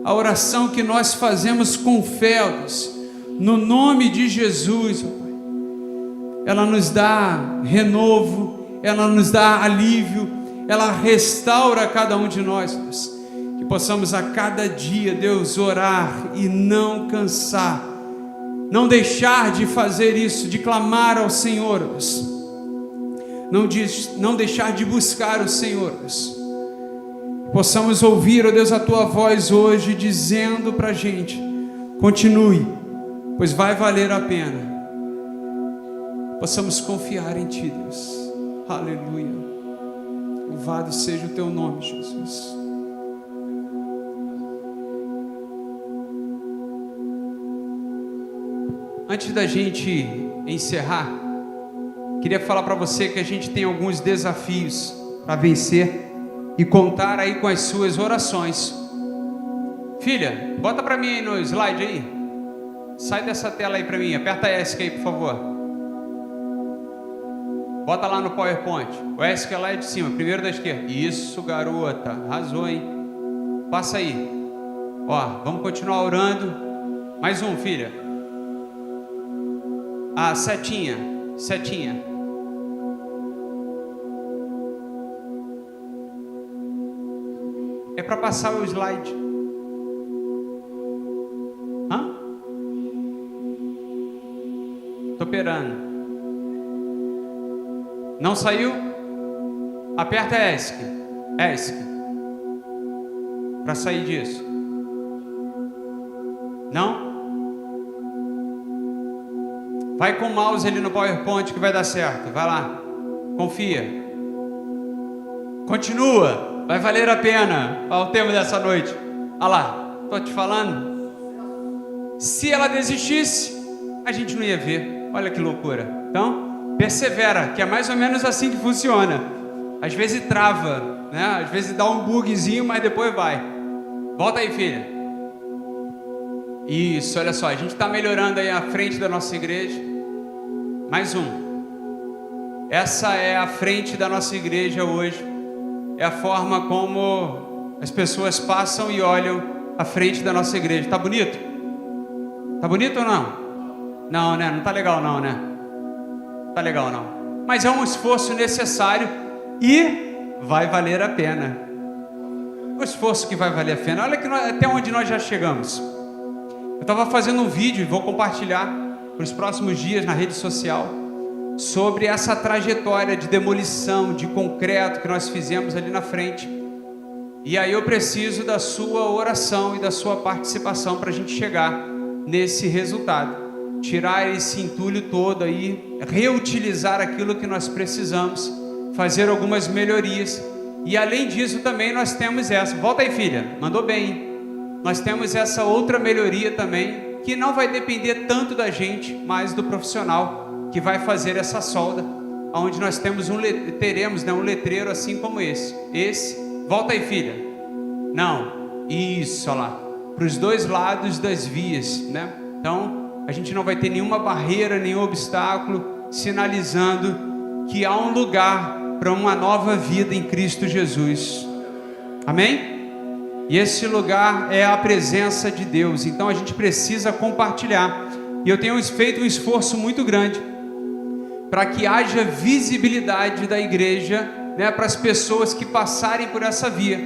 A oração que nós fazemos com fé, Deus, no nome de Jesus, ó Pai, ela nos dá renovo, ela nos dá alívio, ela restaura cada um de nós, Deus. Que possamos a cada dia, Deus, orar e não cansar, não deixar de fazer isso, de clamar ao Senhor, Deus. Não deixar de buscar o Senhor, Deus. Possamos ouvir, ó Deus, a Tua voz hoje dizendo para a gente: continue, pois vai valer a pena. Possamos confiar em Ti, Deus. Aleluia. Louvado seja o Teu nome, Jesus. Antes da gente encerrar, queria falar para você que a gente tem alguns desafios para vencer e contar aí com as suas orações. Filha, bota para mim aí no slide aí. Sai dessa tela aí para mim, aperta ESC aí, por favor. Bota lá no PowerPoint. O ESC é lá de cima, primeiro da esquerda. Isso, garota, arrasou, hein? Passa aí. Ó, vamos continuar orando. Mais um, filha. Ah, setinha, setinha. É para passar o slide. Hã? Tô esperando. Não saiu? Aperta ESC. ESC. Para sair disso. Não? Vai com o mouse ali no PowerPoint que vai dar certo. Vai lá. Confia. Continua. Vai valer a pena. Olha o tema dessa noite. Olha lá, estou te falando. Se ela desistisse, a gente não ia ver. Olha que loucura. Então, persevera, que é mais ou menos assim que funciona. Às vezes trava, né? Às vezes dá um bugzinho, mas depois vai. Volta aí, filha. Isso, olha só, a gente está melhorando aí a frente da nossa igreja. Mais um. Essa é a frente da nossa igreja hoje. É a forma como as pessoas passam e olham a frente da nossa igreja. Tá bonito? Tá bonito ou não? Não, né? Não tá legal não, né? Tá legal não. Mas é um esforço necessário e vai valer a pena. O esforço que vai valer a pena. Olha que até onde nós já chegamos. Eu estava fazendo um vídeo e vou compartilhar para os próximos dias na rede social sobre essa trajetória de demolição de concreto que nós fizemos ali na frente. E aí eu preciso da sua oração e da sua participação para a gente chegar nesse resultado. Tirar esse entulho todo aí, reutilizar aquilo que nós precisamos, fazer algumas melhorias. E além disso também nós temos essa, volta aí filha, mandou bem, hein? Nós temos essa outra melhoria também, que não vai depender tanto da gente, mas do profissional que vai fazer essa solda, onde nós teremos um letreiro assim como esse. Volta aí filha. Não, isso, olha lá, para os dois lados das vias, né? Então, a gente não vai ter nenhuma barreira, nenhum obstáculo, sinalizando que há um lugar para uma nova vida em Cristo Jesus. Amém? E esse lugar é a presença de Deus. Então a gente precisa compartilhar. E eu tenho feito um esforço muito grande para que haja visibilidade da igreja, né, para as pessoas que passarem por essa via.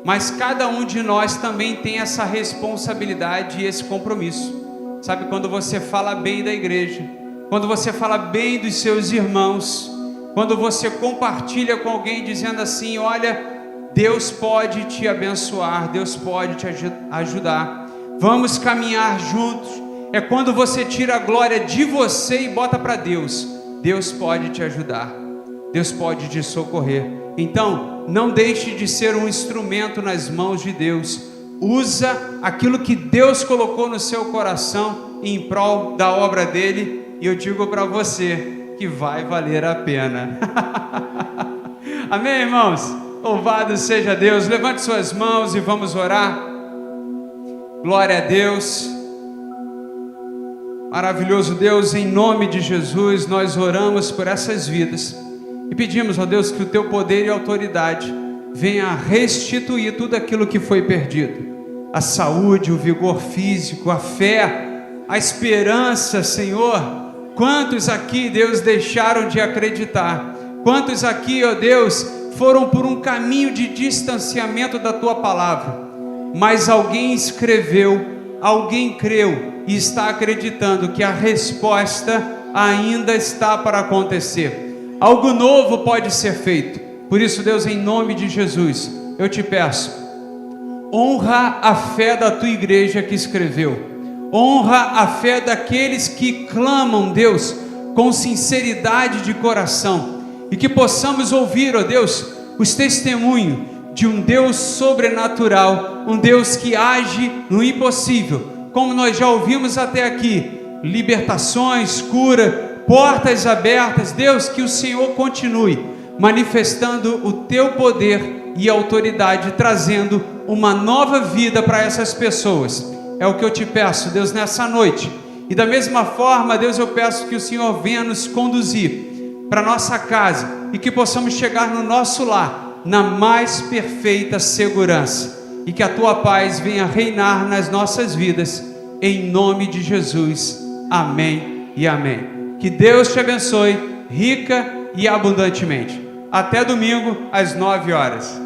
Mas cada um de nós também tem essa responsabilidade e esse compromisso. Sabe, quando você fala bem da igreja, quando você fala bem dos seus irmãos, quando você compartilha com alguém dizendo assim, olha, Deus pode te abençoar, Deus pode te ajudar, vamos caminhar juntos. É quando você tira a glória de você e bota para Deus. Deus pode te ajudar, Deus pode te socorrer. Então, não deixe de ser um instrumento nas mãos de Deus. Usa aquilo que Deus colocou no seu coração em prol da obra dele. E eu digo para você que vai valer a pena. Amém, irmãos? Louvado seja Deus. Levante suas mãos e vamos orar. Glória a Deus. Maravilhoso Deus, em nome de Jesus, nós oramos por essas vidas e pedimos, ó Deus, que o teu poder e autoridade venha restituir tudo aquilo que foi perdido. A saúde, o vigor físico, a fé, a esperança, Senhor. Quantos aqui, Deus, deixaram de acreditar? Quantos aqui, ó Deus, foram por um caminho de distanciamento da tua palavra? Mas alguém escreveu, alguém creu e está acreditando que a resposta ainda está para acontecer. Algo novo pode ser feito. Por isso, Deus, em nome de Jesus, eu te peço, honra a fé da tua igreja que escreveu, honra a fé daqueles que clamam, Deus, com sinceridade de coração, e que possamos ouvir, ó Deus, os testemunhos de um Deus sobrenatural, um Deus que age no impossível, como nós já ouvimos até aqui, libertações, cura, portas abertas. Deus, que o Senhor continue manifestando o teu poder e autoridade, trazendo uma nova vida para essas pessoas. É o que eu te peço, Deus, nessa noite. E da mesma forma, Deus, eu peço que o Senhor venha nos conduzir para nossa casa e que possamos chegar no nosso lar na mais perfeita segurança, e que a tua paz venha reinar nas nossas vidas, em nome de Jesus. Amém e amém. Que Deus te abençoe rica e abundantemente. Até domingo às 9 horas.